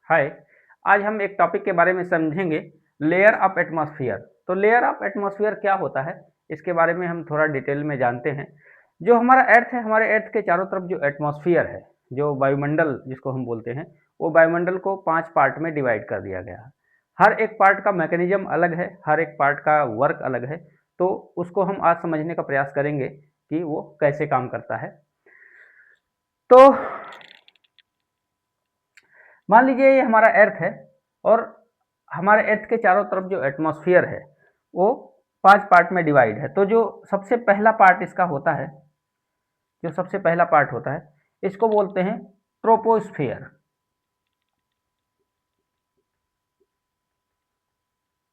हाय। आज हम एक टॉपिक के बारे में समझेंगे, लेयर ऑफ एटमॉस्फेयर। तो लेयर ऑफ एटमॉस्फेयर क्या होता है, इसके बारे में हम थोड़ा डिटेल में जानते हैं। जो हमारा अर्थ है, हमारे अर्थ के चारों तरफ जो एटमॉस्फेयर है, जो वायुमंडल जिसको हम बोलते हैं, वो वायुमंडल को 5 पार्ट में डिवाइड कर दिया गया है। हर एक पार्ट का मैकेनिज्म अलग है, हर एक पार्ट का वर्क अलग है। तो उसको हम आज समझने का प्रयास करेंगे कि वो कैसे काम करता है। तो मान लीजिए ये हमारा अर्थ है और हमारे अर्थ के चारों तरफ जो एटमॉस्फेयर है वो 5 पार्ट में डिवाइड है। तो जो सबसे पहला पार्ट इसका होता है, जो सबसे पहला पार्ट होता है, इसको बोलते हैं ट्रोपोस्फेयर।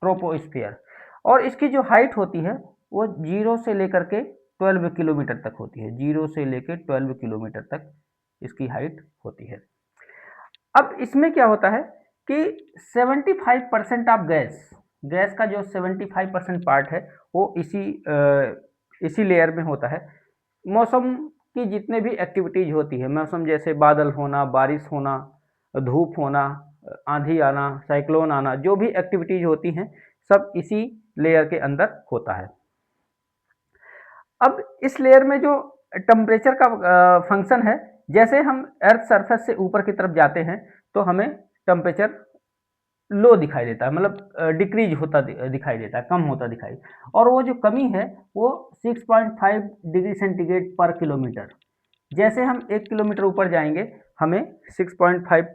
ट्रोपोस्फेयर। और इसकी जो हाइट होती है वो 0 से लेकर के 12 किलोमीटर तक होती है। 0 से लेकर 12 किलोमीटर तक इसकी हाइट होती है। अब इसमें क्या होता है कि 75% ऑफ गैस, गैस का जो 75% पार्ट है वो इसी लेयर में होता है। मौसम की जितने भी एक्टिविटीज होती है, मौसम जैसे बादल होना, बारिश होना, धूप होना, आंधी आना, साइक्लोन आना, जो भी एक्टिविटीज होती हैं सब इसी लेयर के अंदर होता है। अब इस लेयर में जो टेम्परेचर का फंक्शन है, जैसे हम अर्थ सरफेस से ऊपर की तरफ जाते हैं तो हमें टेम्परेचर लो दिखाई देता है, मतलब डिक्रीज होता दिखाई देता है, कम होता दिखाई। और वो जो कमी है वो 6.5 डिग्री सेंटीग्रेड पर किलोमीटर। जैसे हम 1 किलोमीटर ऊपर जाएंगे हमें 6.5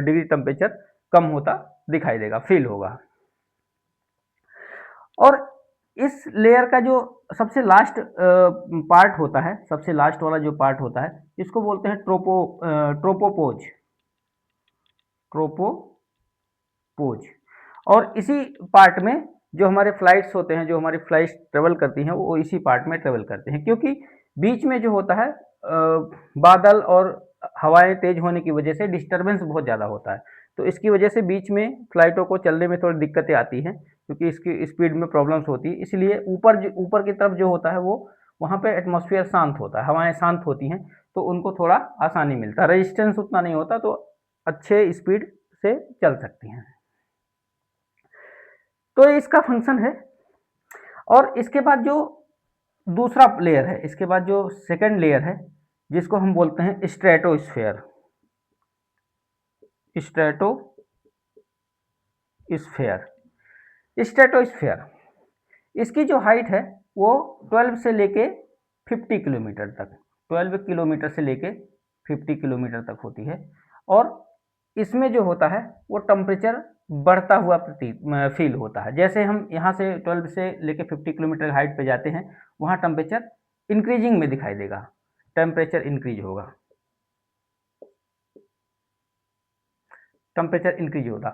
डिग्री टेम्परेचर कम होता दिखाई देगा, फील होगा। और इस लेयर का जो सबसे लास्ट पार्ट होता है, सबसे लास्ट वाला जो पार्ट होता है, इसको बोलते हैं ट्रोपोपोज। ट्रोपोपोज। और इसी पार्ट में जो हमारे फ्लाइट्स होते हैं, जो हमारी फ्लाइट्स ट्रेवल करती हैं, वो इसी पार्ट में ट्रेवल करते हैं। क्योंकि बीच में जो होता है बादल और हवाएं तेज होने की वजह से डिस्टरबेंस बहुत ज़्यादा होता है। तो इसकी वजह से बीच में फ्लाइटों को चलने में थोड़ी दिक्कतें आती हैं, क्योंकि इसकी स्पीड में प्रॉब्लम्स होती है। इसलिए ऊपर की तरफ जो होता है वो वहाँ पे एटमॉस्फेयर शांत होता है, हवाएं शांत होती हैं, तो उनको थोड़ा आसानी मिलता है, रेजिस्टेंस उतना नहीं होता, तो अच्छे स्पीड से चल सकती हैं। तो ये इसका फंक्शन है। और इसके बाद जो दूसरा लेयर है, इसके बाद जो सेकंड लेयर है, जिसको हम बोलते हैं स्ट्रेटोस्फेयर। स्ट्रेटोस्फेयर। स्ट्रेटोस्फेयर, इसकी जो हाइट है वो 12 से लेके 50 किलोमीटर तक, 12 किलोमीटर से लेके 50 किलोमीटर तक होती है। और इसमें जो होता है वो टेम्परेचर बढ़ता हुआ फील होता है। जैसे हम यहाँ से 12 से लेके 50 किलोमीटर हाइट पे जाते हैं, वहाँ टेम्परेचर इंक्रीजिंग में दिखाई देगा, टेम्परेचर इंक्रीज होगा, टेम्परेचर इंक्रीज होता।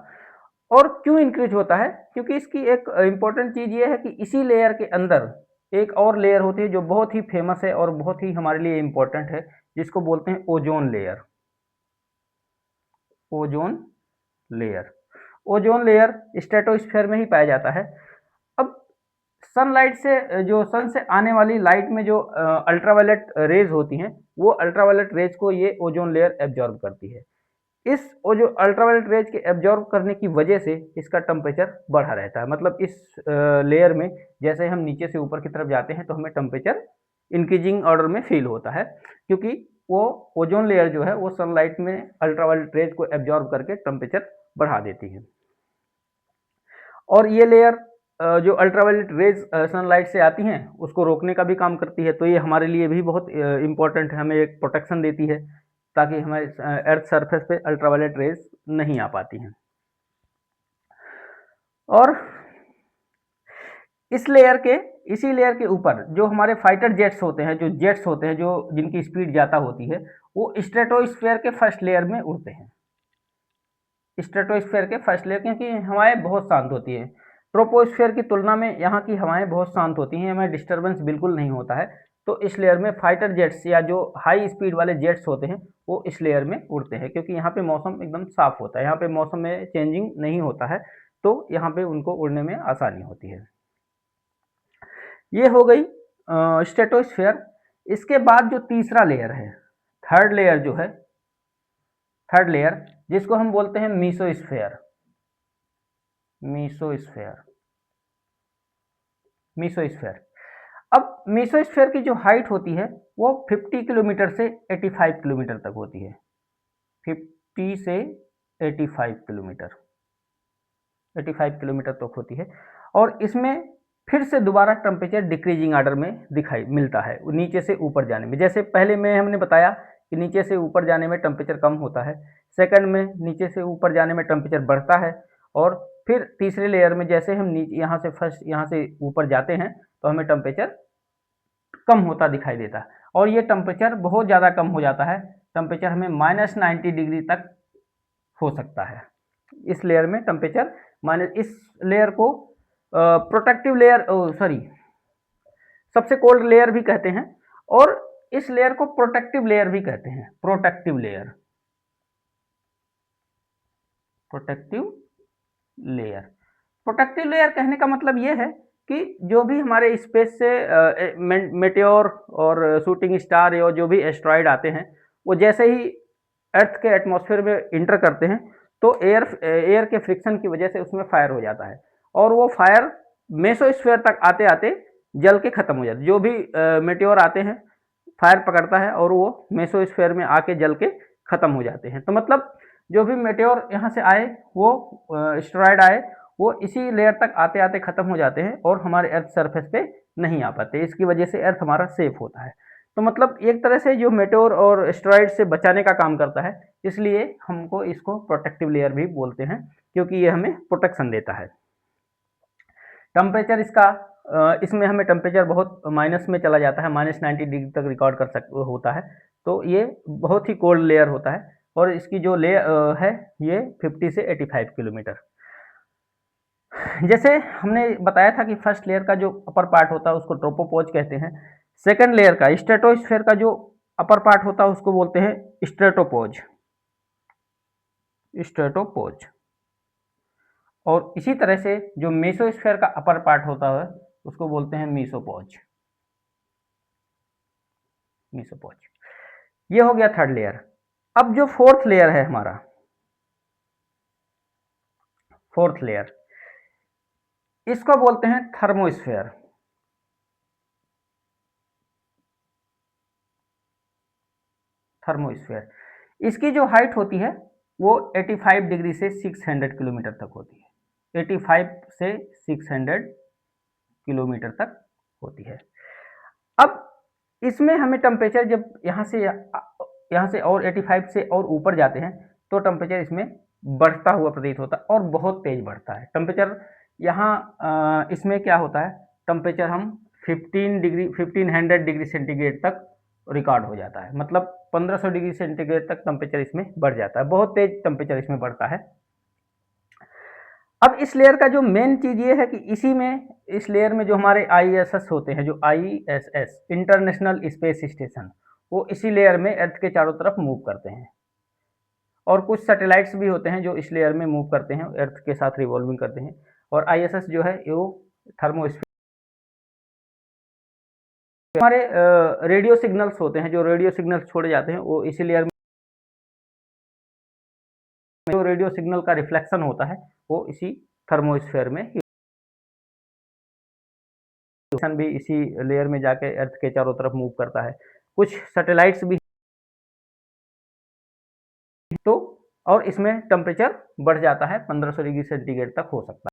और क्यों इंक्रीज होता है? क्योंकि इसकी एक इंपॉर्टेंट चीज ये है कि इसी लेयर के अंदर एक और लेयर होती है जो बहुत ही फेमस है और बहुत ही हमारे लिए इंपॉर्टेंट है, जिसको बोलते हैं ozone layer. Ozone layer. Ozone layer stratosphere में ही पाया जाता है। अब सनलाइट से, जो सन से आने वाली लाइट में जो अल्ट्रावायलेट रेज होती हैं, वो अल्ट्रावायलेट रेज को ये ओजोन लेयर एब्जॉर्ब करती है। इस वो जो अल्ट्रावायलेट रेज के एब्जॉर्ब करने की वजह से इसका टेम्परेचर बढ़ा रहता है। मतलब इस लेयर में जैसे हम नीचे से ऊपर की तरफ जाते हैं तो हमें टेम्परेचर इंक्रीजिंग ऑर्डर में फील होता है, क्योंकि वो ओजोन लेयर जो है वो सनलाइट में अल्ट्रावायलेट रेज को एब्जॉर्ब करके टेम्परेचर बढ़ा देती है। और ये लेयर जो अल्ट्रावायलेट रेज सनलाइट से आती हैं उसको रोकने का भी काम करती है। तो ये हमारे लिए भी बहुत इंपॉर्टेंट है, हमें एक प्रोटेक्शन देती है ताकि हमारे अर्थ सरफेस पे अल्ट्रावायलेट रेज नहीं आ पाती हैं। और इसी लेयर के ऊपर जो हमारे फाइटर जेट्स होते हैं, जो जेट्स होते हैं, जो जिनकी स्पीड ज़्यादा होती है, वो स्ट्रेटोस्फेयर के फर्स्ट लेयर में उड़ते हैं। स्ट्रेटोस्फेयर के फर्स्ट लेयर, क्योंकि हवाएं बहुत शांत होती हैं। ट्रोपोस्फेयर की तुलना में यहाँ की हवाएं बहुत शांत होती हैं, हमें डिस्टर्बेंस बिल्कुल नहीं होता है। तो इस लेयर में फाइटर जेट्स या जो हाई स्पीड वाले जेट्स होते हैं वो इस लेयर में उड़ते हैं, क्योंकि यहाँ पे मौसम एकदम साफ होता है, यहाँ पे मौसम में चेंजिंग नहीं होता है, तो यहाँ पे उनको उड़ने में आसानी होती है। ये हो गई स्ट्रेटोस्फेयर। इसके बाद जो तीसरा लेयर है, थर्ड लेयर जो है, थर्ड लेयर, जिसको हम बोलते हैं मीसोस्फेयर। Mesosphere, mesosphere. अब मीसोस्फेयर की जो हाइट होती है वो 50 किलोमीटर से 85 किलोमीटर तक होती है। 50 से 85 किलोमीटर, 85 किलोमीटर तक होती है। और इसमें फिर से दोबारा टेम्परेचर डिक्रीजिंग ऑर्डर में दिखाई मिलता है नीचे से ऊपर जाने में। जैसे पहले में हमने बताया कि नीचे से ऊपर जाने में टेम्परेचर कम होता है, सेकंड में नीचे से ऊपर जाने में टेम्परेचर बढ़ता है, और फिर तीसरे लेयर में जैसे हम नीचे यहाँ से फर्स्ट यहाँ से ऊपर जाते हैं तो हमें टेम्परेचर कम होता दिखाई देता है। और ये टेम्परेचर बहुत ज़्यादा कम हो जाता है, टेम्परेचर हमें -90 डिग्री तक हो सकता है इस लेयर में टेम्परेचर माइनस। इस लेयर को प्रोटेक्टिव लेयर, सॉरी, सबसे कोल्ड लेयर भी कहते हैं, और इस लेयर को प्रोटेक्टिव लेयर भी कहते हैं। Protective layer, protective layer. Protective layer कहने का मतलब ये है कि जो भी हमारे स्पेस से मेटेओर और शूटिंग स्टार या जो भी एस्ट्रॉइड आते हैं, वो जैसे ही अर्थ के एटमॉस्फेयर में इंटर करते हैं तो एयर के फ्रिक्शन की वजह से उसमें फायर हो जाता है, और वो फायर मेसोस्फेयर तक आते आते जल के खत्म हो जाता है। जो भी मेटेओर आते हैं फायर पकड़ता है और वो मेसोस्फेयर में आके जल के खत्म हो जाते हैं। तो मतलब जो भी मेटेओर यहाँ से आए, वो एस्टेरॉयड आए, वो इसी लेयर तक आते आते खत्म हो जाते हैं और हमारे अर्थ सरफेस पे नहीं आ पाते। इसकी वजह से अर्थ हमारा सेफ होता है। तो मतलब एक तरह से जो मेटेओर और एस्टेरॉयड से बचाने का काम करता है, इसलिए हमको इसको प्रोटेक्टिव लेयर भी बोलते हैं, क्योंकि ये हमें प्रोटेक्शन देता है। टेम्परेचर इसका इसमें हमें टेम्परेचर बहुत माइनस में चला जाता है, -90 डिग्री तक रिकॉर्ड होता है। तो ये बहुत ही कोल्ड लेयर होता है, और इसकी जो लेयर है ये 50 से 85 किलोमीटर। जैसे हमने बताया था कि फर्स्ट लेयर का जो अपर पार्ट होता है उसको ट्रोपोपॉज कहते हैं। सेकंड लेयर का स्ट्रेटोस्फेयर का जो अपर पार्ट होता है उसको बोलते हैं स्ट्रेटोपोज, स्ट्रेटोपोज। और इसी तरह से जो मेसोस्फेयर का अपर पार्ट होता है उसको बोलते हैं मीसोपोज, मीसोपोज। ये हो गया थर्ड लेयर। अब जो फोर्थ लेयर है हमारा, फोर्थ लेयर, इसको बोलते हैं थर्मोस्फेयर। थर्मोस्फेयर, इसकी जो हाइट होती है वो 85 डिग्री से 600 किलोमीटर तक होती है। 85 से 600 किलोमीटर तक होती है। अब इसमें हमें टेम्परेचर जब यहाँ से और 85 से और ऊपर जाते हैं तो टेम्परेचर इसमें बढ़ता हुआ प्रतीत होता है, और बहुत तेज बढ़ता है टेम्परेचर। यहाँ इसमें क्या होता है, टेम्परेचर हम 1500 डिग्री सेंटीग्रेड तक रिकॉर्ड हो जाता है। मतलब 1500 डिग्री सेंटीग्रेड तक टेम्परेचर इसमें बढ़ जाता है, बहुत तेज टेम्परेचर इसमें बढ़ता है। अब इस लेयर का जो मेन चीज ये है कि इसी में, इस लेयर में जो हमारे ISS होते हैं, जो ISS इंटरनेशनल स्पेस स्टेशन, वो इसी लेयर में अर्थ के चारों तरफ मूव करते हैं। और कुछ सैटेलाइट्स भी होते हैं जो इस लेयर में मूव करते हैं, अर्थ के साथ रिवॉल्विंग करते हैं। और ISS जो है वो थर्मोस्फीयर, हमारे रेडियो सिग्नल्स होते हैं, जो रेडियो सिग्नल्स छोड़े जाते हैं वो इसी लेयर में, जो रेडियो सिग्नल का रिफ्लेक्शन होता है वो इसी थर्मोस्फेयर में भी इसी लेयर में जाके अर्थ के चारों तरफ मूव करता है। कुछ सैटेलाइट्स भी तो, और इसमें टेम्परेचर बढ़ जाता है, 1500 डिग्री सेंटीग्रेड तक हो सकता है।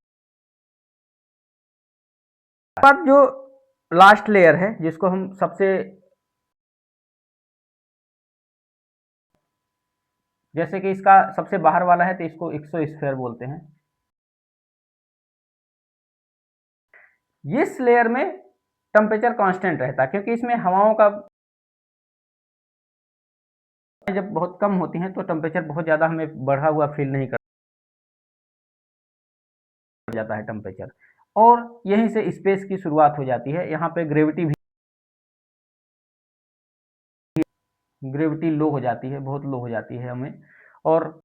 बाद जो लास्ट लेयर है जिसको हम सबसे, जैसे कि इसका सबसे बाहर वाला है तो इसको एक्सोस्फीयर बोलते हैं। इस लेयर में टेम्परेचर कांस्टेंट रहता है, क्योंकि इसमें हवाओं का जब बहुत कम होती हैं तो टेम्परेचर बहुत ज़्यादा हमें बढ़ा हुआ फील नहीं कर जाता है टेम्परेचर। और यहीं से स्पेस की शुरुआत हो जाती है। यहाँ पे ग्रेविटी लो हो जाती है, बहुत लो हो जाती है हमें, और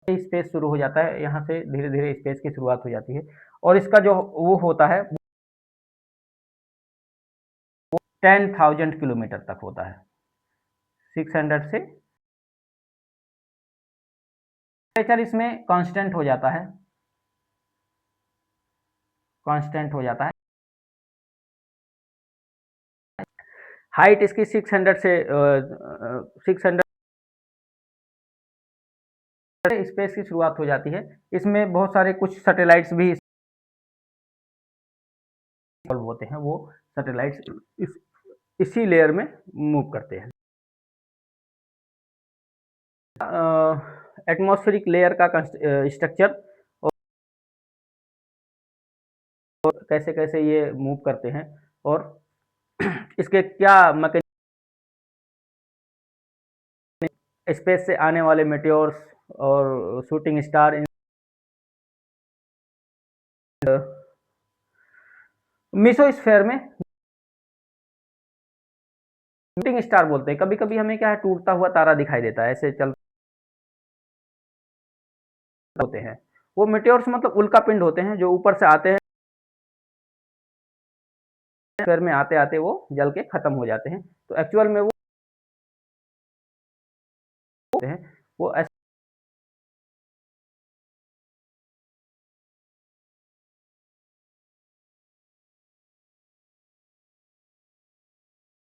स्पेस शुरू हो जाता है। यहाँ से धीरे धीरे स्पेस की शुरुआत हो जाती है, और इसका जो वो होता है 10,000 किलोमीटर तक होता है, 600 से टेम्परेचर इसमें कांस्टेंट हो जाता है, कांस्टेंट हो जाता है। हाइट इसकी 600 से 600 स्पेस की शुरुआत हो जाती है। इसमें बहुत सारे कुछ सैटेलाइट्स भी इन्वॉल्व होते हैं, वो सैटेलाइट्स इसी लेयर में मूव करते हैं। एटमॉस्फेरिक लेयर का स्ट्रक्चर और कैसे कैसे ये मूव करते हैं और इसके क्या स्पेस से आने वाले मेटेओर्स और शूटिंग स्टार मीसोस्फेयर में शूटिंग स्टार बोलते हैं। कभी कभी हमें क्या है, टूटता हुआ तारा दिखाई देता है, ऐसे चल होते हैं। वो मेटेओर्स मतलब उल्का पिंड होते हैं जो ऊपर से आते हैं, स्फेयर में आते आते वो जल के खत्म हो जाते हैं। तो एक्चुअल में वो ऐसे